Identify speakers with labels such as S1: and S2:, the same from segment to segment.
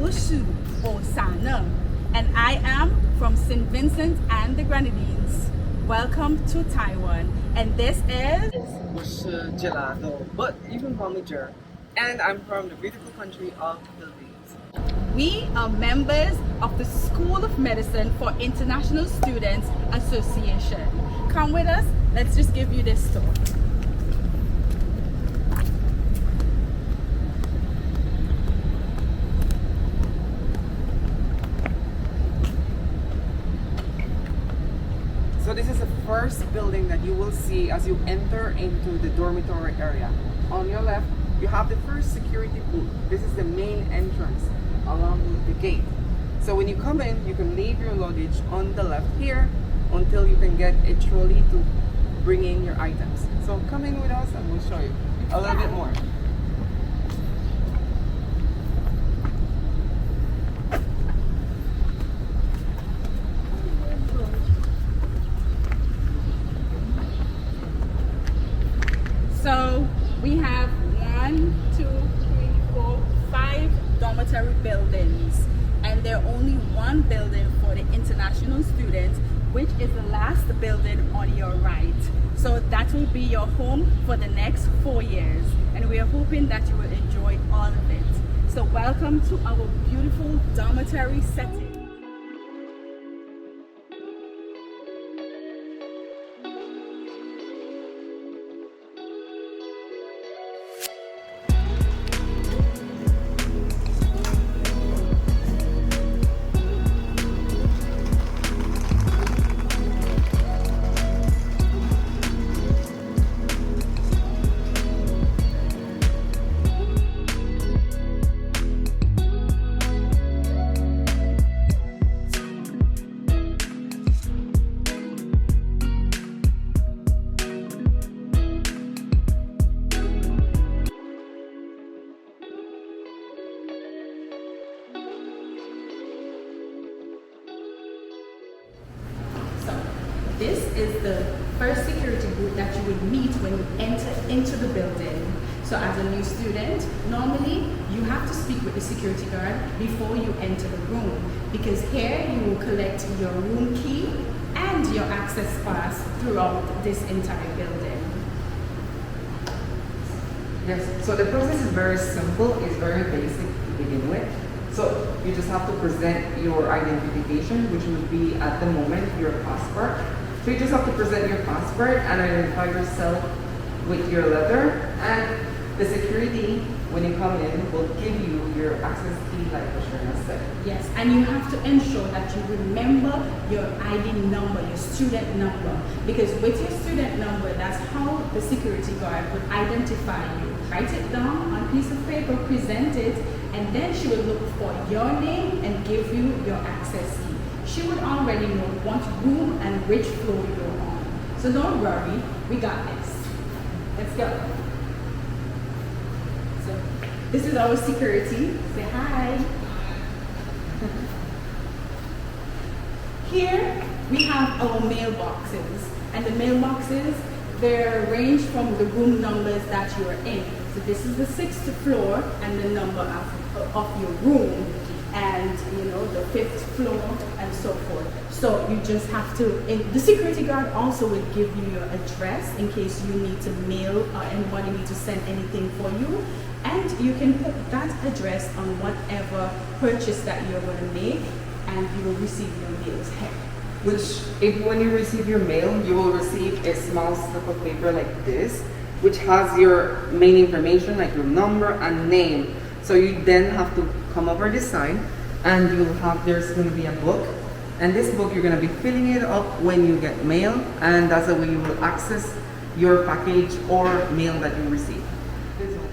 S1: Kaohsiung or Sana, and I am from St. Vincent and the Grenadines. Welcome to Taiwan, and this is
S2: 我是 Gelato, but you can call me Jer, and I'm from the beautiful country of the Philippines.
S1: we are members of the School of Medicine for International Students Association. Come with us, let's just give you this tour.
S2: So this is the first building that you will see as you enter into the dormitory area. On your left, you have the first security booth. This is the main entrance along the gate. So when you come in, you can leave your luggage on the left here until you can get a trolley to bring in your items. So come in with us and we'll show you a little bit more.
S1: So we have 5 dormitory buildings, and there are only one building for the international students, which is the last building on your right. So that will be your home for the next 4 years, and we are hoping that you will enjoy all of it. So welcome to our beautiful dormitory setting. This is the first security booth that you would meet when you enter into the building. So as a new student, normally you have to speak with the security guard before you enter the room, because here you will collect your room key and your access pass throughout this entire building.
S2: Yes, so the process is very simple, it's very basic to begin with. So you just have to present your identification, which would be at the moment your passport. So you just have to present your passport and identify yourself with your letter, and the security, when you come in, will give you your access key like Sharina said.
S1: Yes, and you have to ensure that you remember your ID number, your student number, because with your student number, that's how the security guard would identify you. Write it down on a piece of paper, present it, and then she will look for your name and give you your access key. She would already know what room and which floor you're on. So don't worry, we got this. Let's go. So this is our security. Say hi. Here we have our mailboxes, and the mailboxes, they're arranged from the room numbers that you are in. So this is the 6th floor and the number of your room, and the 5th floor and so forth. So you just have to, the security guard also will give you your address in case you need to mail or anybody need to send anything for you, and you can put that address on whatever purchase that you're going to make, and you will receive your meals here.
S2: Which, when you receive your mail, you will receive a small slip of paper like this, which has your main information, like your number and name. So you then have to come over this side, and there's going to be a book, and this book you're going to be filling it up when you get mail, and that's the way you will access your package or mail that you receive.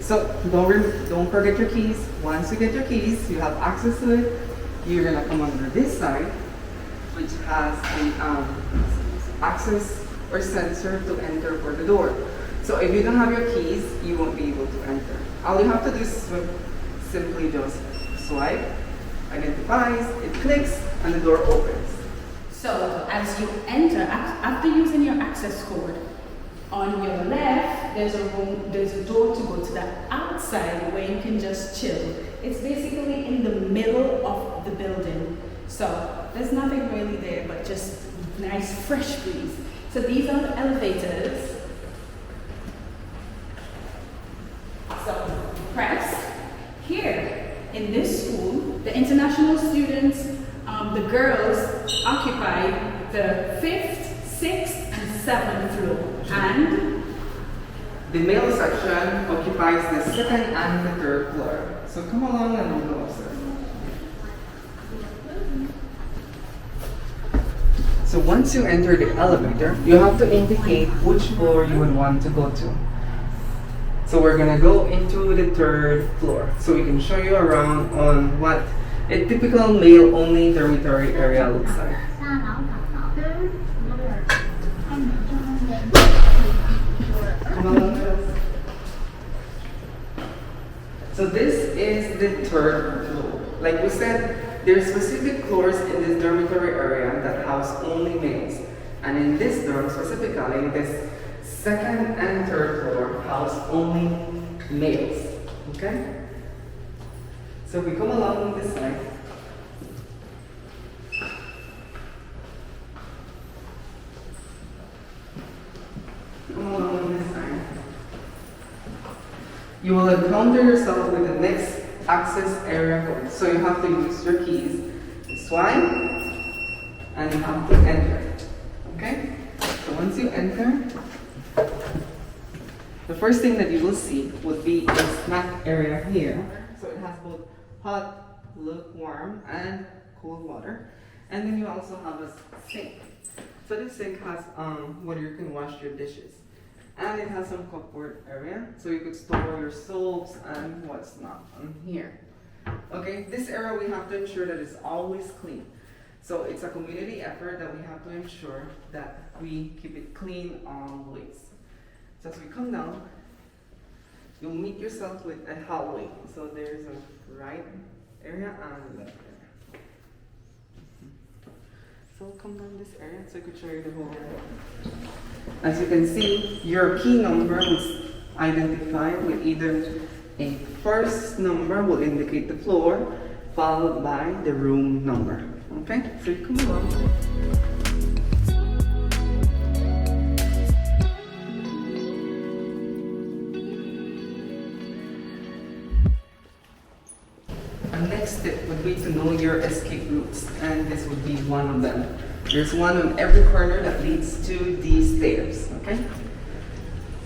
S2: So don't forget your keys. Once you get your keys, you have access to it. You're going to come under this side, which has an access or sensor to enter for the door. So if you don't have your keys, you won't be able to enter. All you have to do is simply just swipe, identifies, it clicks, and the door opens.
S1: So as you enter, after using your access code, on your left, there's a door to go to the outside outside where you can just chill. It's basically in the middle of the building. So there's nothing really there but just nice fresh breeze. So these are the elevators. So press here in this school, the international students, the girls occupy the 5th, 6th, and 7th floor, and
S2: the male section occupies the 2nd and the 3rd floor. So come along and we'll go upstairs. So once you enter the elevator, you have to indicate which floor you would want to go to. So we're gonna go into the 3rd floor, so we can show you around on what a typical male-only dormitory area looks like. Come along, girls. So this is the 3rd floor. Like we said, there are specific floors in this dormitory area that house only males. And in this dorm specifically, this 2nd and 3rd floor house only males. Okay? So if we come along this side, come along this side, you will encounter yourself with the next access area code. So you have to use your keys, swipe, and you have to enter. Okay? So once you enter, the first thing that you will see would be a snack area here. So it has both hot, lukewarm, and cold water. And then you also have a sink. So this sink has where you can wash your dishes. And it has some cupboard area, so you could store your soaps and what's not on here. Okay, this area we have to ensure that it's always clean. So it's a community effort that we have to ensure that we keep it clean always. So as we come down, you'll meet yourself with a hallway. So there's a right area and a left area. So come down this area so I could show you the whole area. As you can see, your key number was identified with either a first number will indicate the floor, followed by the room number. Okay, so you come along. The next step would be to know your escape routes, and this would be one of them. There's one on every corner that leads to these stairs, okay?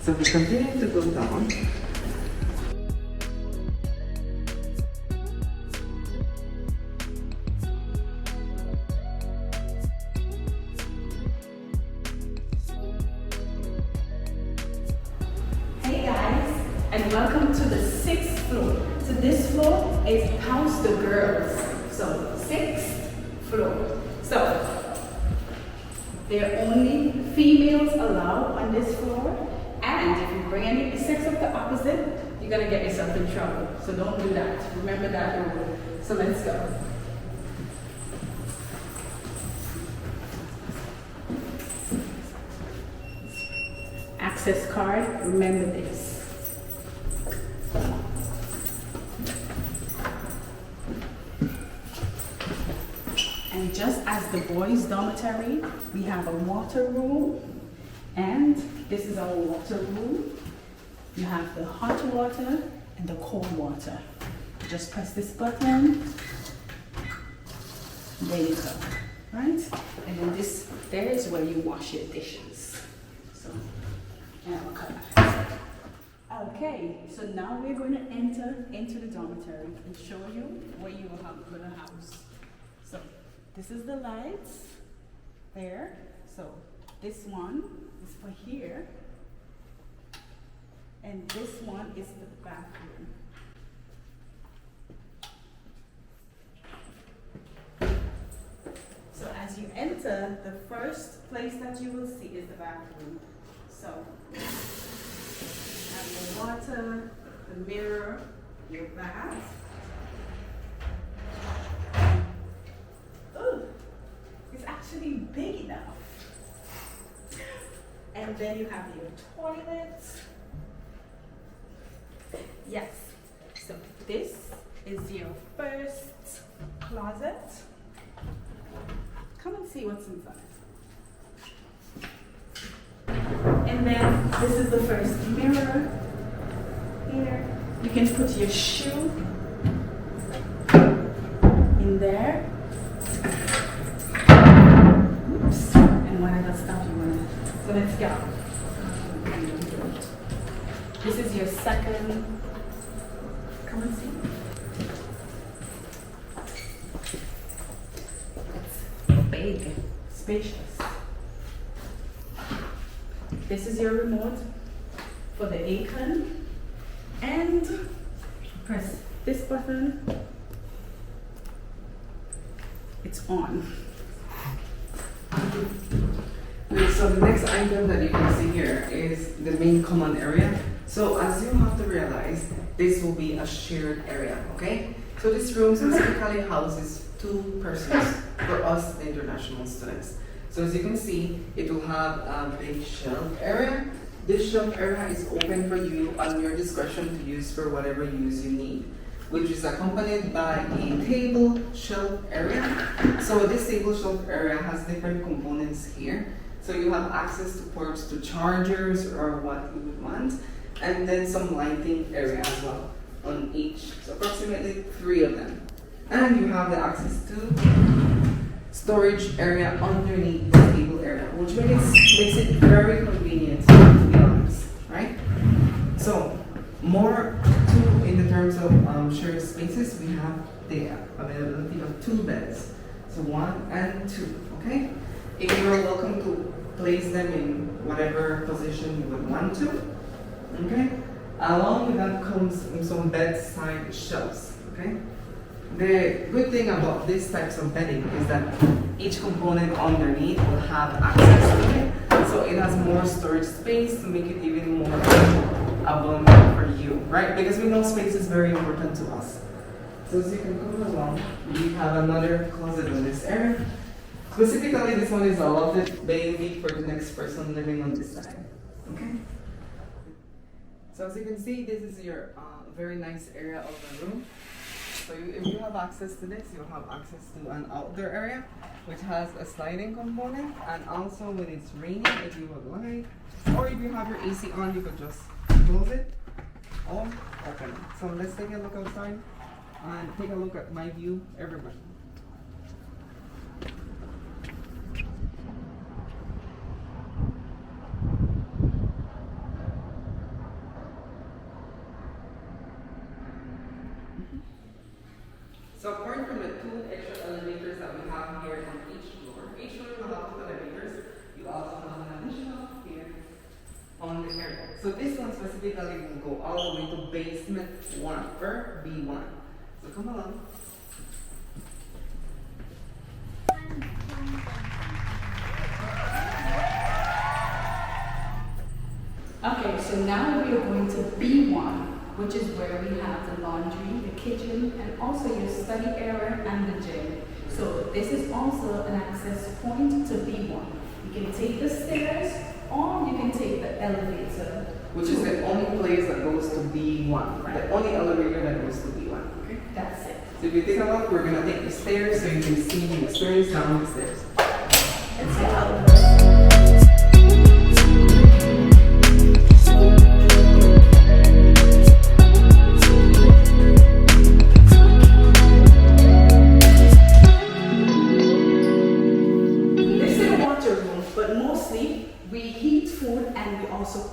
S2: So we continue to go down.
S1: hey guys, and welcome to the 6th floor. So this floor is house the girls. So 6th floor. So there are only females allowed on this floor, and if you bring any sex of the opposite, you're gonna get yourself in trouble. So don't do that. Remember that rule. So let's go. Access card, remember this. And just as the boys' dormitory, we have a water room, and this is our water room. You have the hot water and the cold water. Just press this button. There you go, right? And then this, there is where you wash your dishes. So, and I'll cut that. Okay, so now we're going to enter into the dormitory and show you where you are going to house. So, this is the lights there. So this one is for here. And this one is the bathroom. So as you enter, the first place that you will see is the bathroom. So have the water, the mirror, your bath. Oh, it's actually big enough. And then you have your toilet. Yes, this is your first closet. Come and see what's inside. And then this is the first mirror here. You can put your shoe in there. Oops. And whatever stuff you want. So let's go. This is your second. Come and see. It's big, spacious. This is your remote for the aircon, and press this button. It's on.
S2: Okay, so the next item that you can see here is the main common area. So as you have to realize, this will be a shared area, okay? So this room specifically houses 2 persons for us, the international students. So as you can see, it will have a big shelf area. This shelf area is open for you on your discretion to use for whatever use you need, which is accompanied by a table shelf area. So this table shelf area has different components here. So you have access to ports to chargers or what you would want, and then some lighting area as well on each. So approximately 3 of them. And you have the access to storage area underneath the table area, which makes it very convenient, to be honest, right? So more too in the terms of shared spaces, we have the availability of 2 beds. So 1 and 2, okay? If you're welcome to place them in whatever position you would want to, okay? Along with that comes some bedside shelves, okay? The good thing about these types of bedding is that each component underneath will have access to it. So it has more storage space to make it even more abundant for you, right? Because we know space is very important to us. So as you can come along, we have another closet in this area. Specifically, this one is allotted mainly for the next person living on this side, okay? So as you can see, this is your very nice area of the room. So if you have access to this, you'll have access to an outdoor area, which has a sliding component, and also when it's raining, if you would like, or if you have your AC on, you could just close it or open it. So let's take a look outside and take a look at my view, everybody. So apart from the 2 extra elevators that we have here on each floor will have 2 elevators. You also have an additional here on the area. So this one specifically will go all the way to basement 1 or B1. So come along.
S1: Okay, so now we are going to B1, which is where we have the laundry, the kitchen, and also your study area and the gym. So this is also an access point to B1. You can take the stairs or you can take the elevator.
S2: Which is the only place that goes to B1. Right. The only elevator that goes to B1. Okay?
S1: That's it.
S2: So if you take a look, we're going to take the stairs so you can see the experience down the stairs.
S1: Let's go.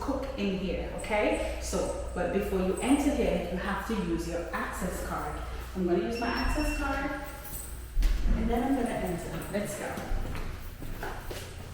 S1: Cook in here, okay? So, but before you enter here, you have to use your access card. I'm going to use my access card, and then I'm going to enter. Let's go.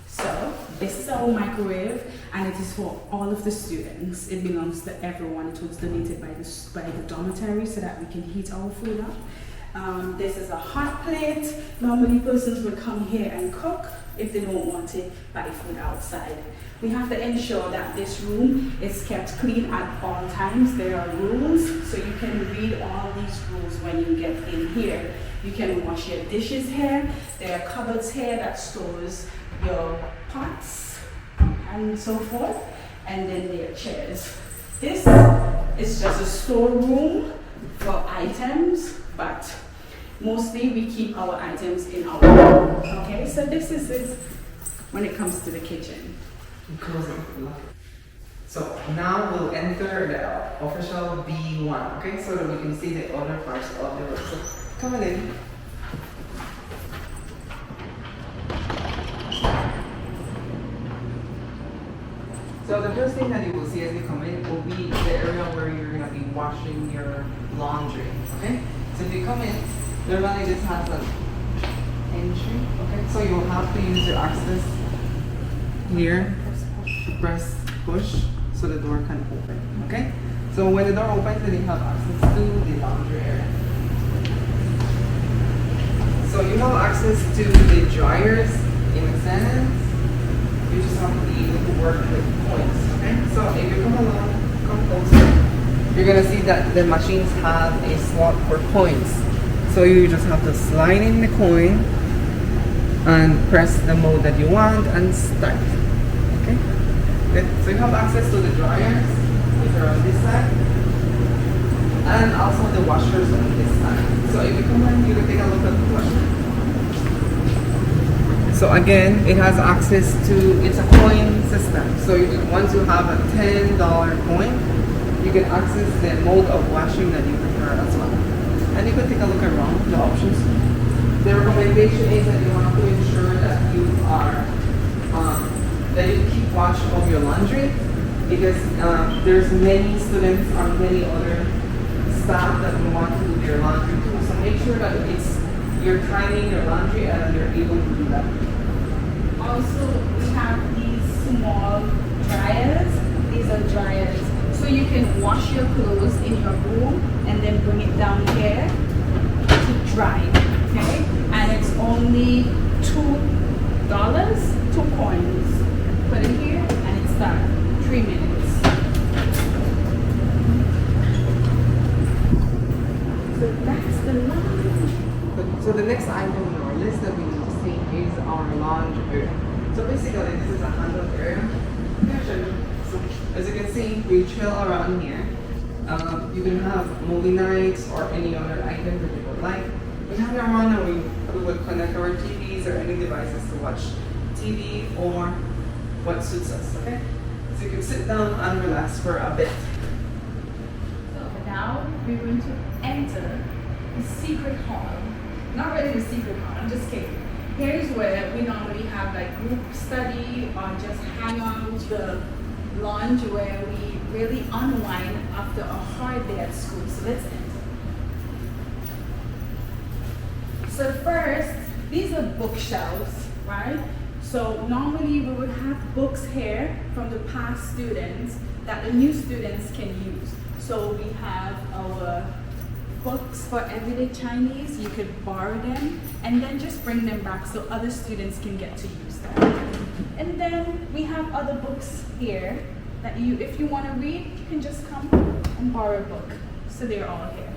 S1: So, this is our microwave, and it is for all of the students. It belongs to everyone. It was donated by the dormitory so that we can heat our food up. This is a hot plate. Normally, persons would come here and cook if they don't want to buy food outside. We have to ensure that this room is kept clean at all times. There are rules, so you can read all these rules when you get in here. You can wash your dishes here. There are cupboards here that stores your pots and so forth. And then there are chairs. This is just a storeroom for items, but mostly we keep our items in our room. Okay, so this is it when it comes to the kitchen.
S2: So now we'll enter the official B1, okay, so that we can see the other parts of the room. So coming in. So the first thing that you will see as you come in will be the area where you're going to be washing your laundry, okay? So if you come in, normally this has an entry, okay? So you'll have to use your access here, press push, so the door can open, okay? So when the door opens, then you have access to the laundry area. So you have access to the dryers in a sense. You just have to be able to work with points, okay? So if you come closer, you're gonna see that the machines have a slot for points. So you just have to slide in the coin and press the mode that you want and start, okay? Good. So you have access to the dryers, which are on this side, and also the washers on this side. So if you come in, you can take a look at the washer. So again, it has access to, it's a coin system. So once you have a $10 coin, you can access the mode of washing that you prefer as well. And you can take a look around the options. The recommendation is that you want to ensure that you are, that you keep watch of your laundry, because there's many students or many other staff that will want to do their laundry too. So make sure that you're timing your laundry and you're able to do that.
S1: Also, we have these small dryers. These are dryers. So you can wash your clothes in your room and then bring it down here to dry, okay? And it's only $2, 2 coins. Put it here and it's done. 3 minutes. So that's the laundry.
S2: So the next item on our list that we need to see is our laundry area. So basically this is a handled area. So as you can see, we chill around here. You can have movie nights or any other item that you would like. We have it around and we would connect our TVs or any devices to watch TV or what suits us, okay? So you can sit down and relax for a bit.
S1: So now we're going to enter the secret hall. Not really the secret hall, I'm just kidding. Here's where we normally have like group study or just hang out, the lounge where we really unwind after a hard day at school. So let's enter. So first, these are bookshelves, right? So normally we would have books here from the past students that the new students can use. So we have our books for everyday Chinese. You could borrow them and then just bring them back so other students can get to use them. And then we have other books here that if you want to read, you can just come and borrow a book. So they're all here.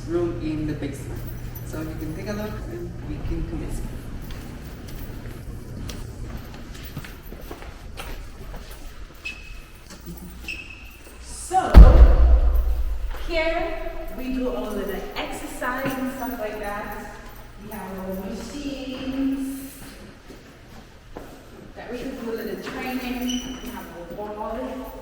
S2: Room in the basement. So you can take a look and we can commence.
S1: So here we do all of the exercise and stuff like that. We have our machines that we can do a little training. We have our ball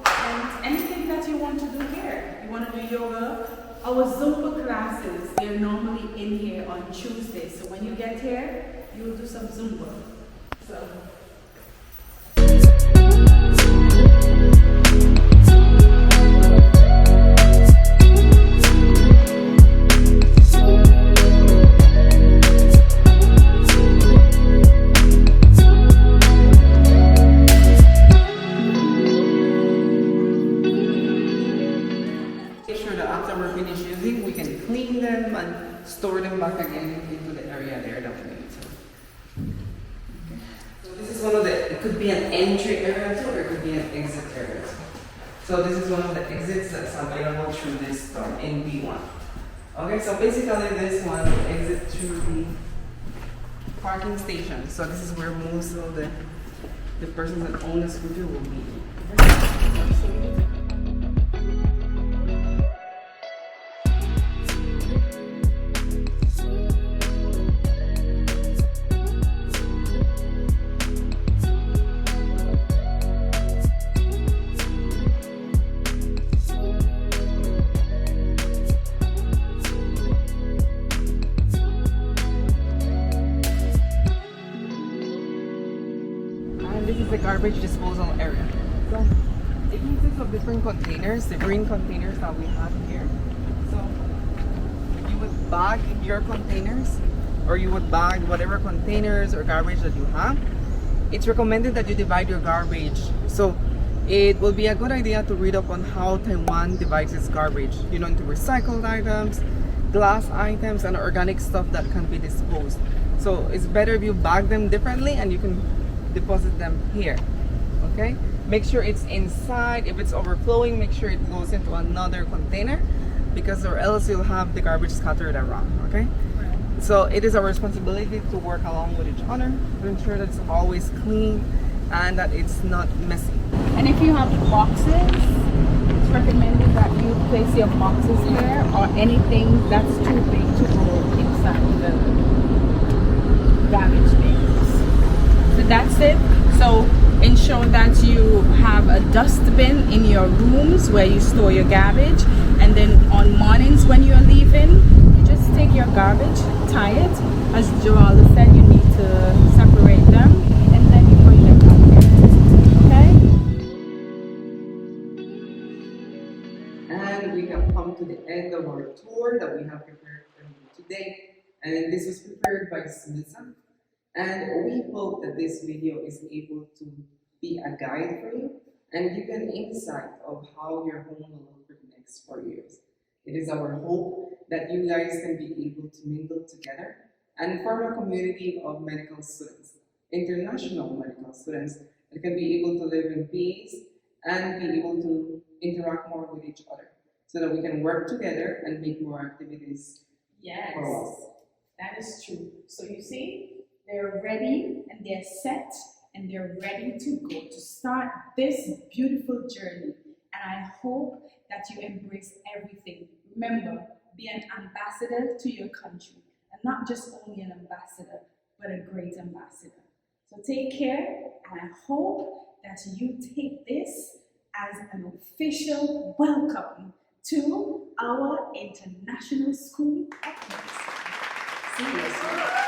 S1: and anything that you want to do here. You want to do yoga? Our Zumba classes, they're normally in here on Tuesday. So when you get here, you will do some Zumba. So.
S2: Store them back again into the area there that we need. So this is one of the, it could be an entry area too, or it could be an exit area too. So this is one of the exits that's available through this door in B1. Okay, so basically this one will exit through the parking station. So this is where most of the persons that own the scooter will be. This is the garbage disposal area. So it consists of different containers, the green containers that we have here. So you would bag your containers, or you would bag whatever containers or garbage that you have. It's recommended that you divide your garbage. So it will be a good idea to read up on how Taiwan divides its garbage, you know, into recycled items, glass items, and organic stuff that can be disposed. So it's better if you bag them differently and you can deposit them here. Okay, make sure it's inside. If it's overflowing, make sure it goes into another container, because or else you'll have the garbage scattered around. Okay, so it is our responsibility to work along with each other to ensure that it's always clean and that it's not messy.
S1: And if you have boxes, it's recommended that you place your boxes here, or anything that's too big to go inside the garbage bins. So that's it. So ensure that you have a dustbin in your rooms where you store your garbage, and then on mornings when you're leaving, you just take your garbage, tie it. As Joala said, you need to separate them, and then you bring them out here. Okay?
S2: And we have come to the end of our tour that we have prepared for you today. And this was prepared by SMISA. And we hope that this video is able to be a guide for you and give you an insight of how your home will look for the next 4 years. It is our hope that you guys can be able to mingle together and form a community of medical students, international medical students, that can be able to live in peace and be able to interact more with each other, so that we can work together and make more activities.
S1: Yes,
S2: for us.
S1: that is true. So you see, they're ready and they're set and they're ready to go to start this beautiful journey. And I hope that you embrace everything. Remember, be an ambassador to your country, and not just only an ambassador, but a great ambassador. So take care, and I hope that you take this as an official welcome to our International School of Medicine. See you soon.